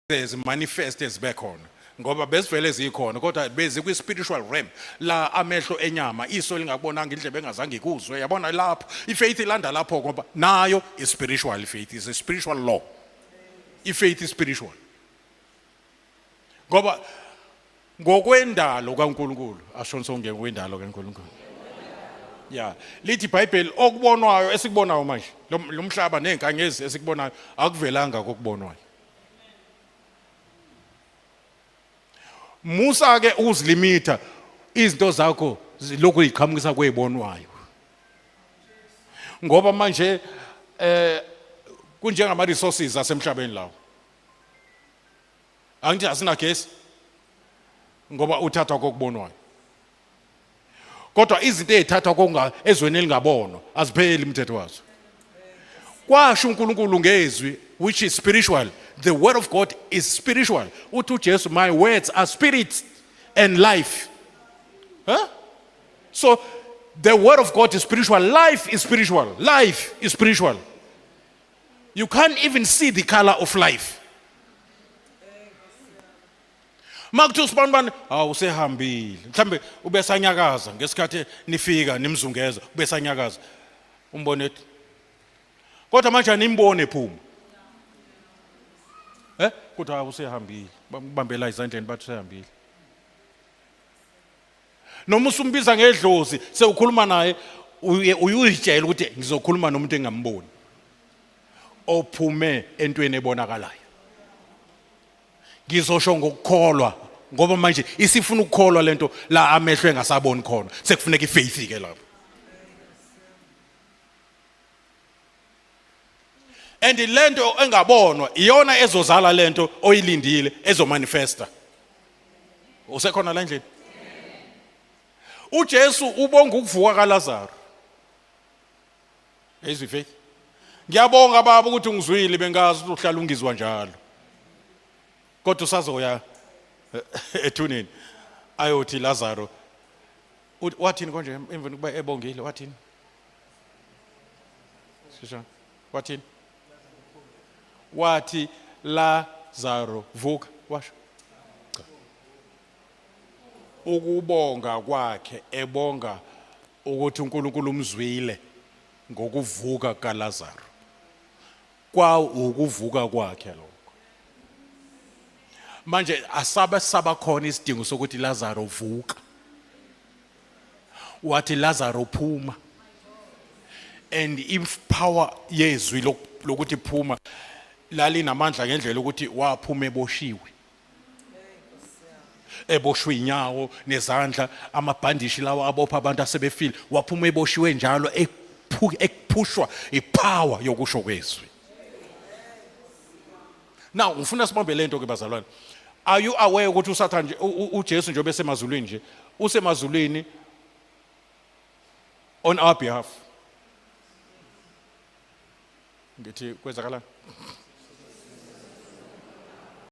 manifest ezibe khona ngoba besivele zikhona kodwa bezi kwi spiritual realm la amehlo enyama iso lingabonanga indlebe engazange ikuzwe yabona lapho ifaith ilanda lapho ngoba nayo is spiritual. Faith is a spiritual law. Ifaith is spiritual ngoba ngokwendalo kaNkulunkulu ashona sonke ngokwendalo kaNkulunkulu yeah lithi iBhayibheli okubonwayo esikubonayo manje lo mhlaba nezinkanyezi esikubonayo akuvelanga kokubonwayo. Musa ke uzilimita izinto zakho lokho iqhamukisa kwezibonwayo ngoba manje kunjengama resources asemhlabeni lawo angithi asina gesi ngoba uthatha kokubonwayo kodwa izinto ezithatha konga ezweni elingabonwa azipheli umthetho wazo kwasho uNkulunkulu ngezwi which is spiritual. The word of God is spiritual. Uthi uJesu my words are spirit and life. So the word of God is spiritual. Life is spiritual. Life is spiritual. You can't even see the color of life. Makuthi usibani awusehambile mhlambe ubesanyakaza ngesikhathi nifika nimzungeza ubesanyakaza umbone ethi kodwa manje animbone ephuma kuthi awusehambile bambela izandleni bathi usehambile noma usumbiza ngedlozi sewukhuluma naye uyitshela ukuthi ngizokhuluma nomuntu engamboni ophume entweni ebonakalayo ngizosho ngokukholwa ngoba manje isifuna ukukholwa lento la amehlo engasaboni khona sekufuneka ifaith ke lapho and lento engabonwa iyona ezozala lento oyilindile ezomanifesta usekhona la endlini uJesu ubonga ukuvuka kaLazaro is faith. Ngiyabonga baba ukuthi ungizwile bengazi ukuthi uhlala ungizwa njalo kodwa usazoya ethuneni ayothi Lazaro wathini konje emveni kuba ebongile wathini sisha wathini wathi Lazaro vuka washo ukubonga kwakhe ebonga ukuthi uNkulunkulu umzwile ngokuvuka kaLazaro kwa ukuvuka kwakhe lokho manje asaba khona isidingo sokuthi Lazaro vuka wathi Lazaro phuma and if power yezwi lokuthi phuma lali namandla ngendlela ukuthi waphuma eboshwe inyawo nezandla amabhandishi lawa abopha abantu asebefile waphuma eboshiwe njalo ekuphushwa ipower yokusho kwezwi. Now ngifuna sibambe lento ke bazalwane, are you aware ukuthi uSathane uJesu njengoba esemazulwini nje usemazulwini on our behalf? Ngithi kwenzakalani?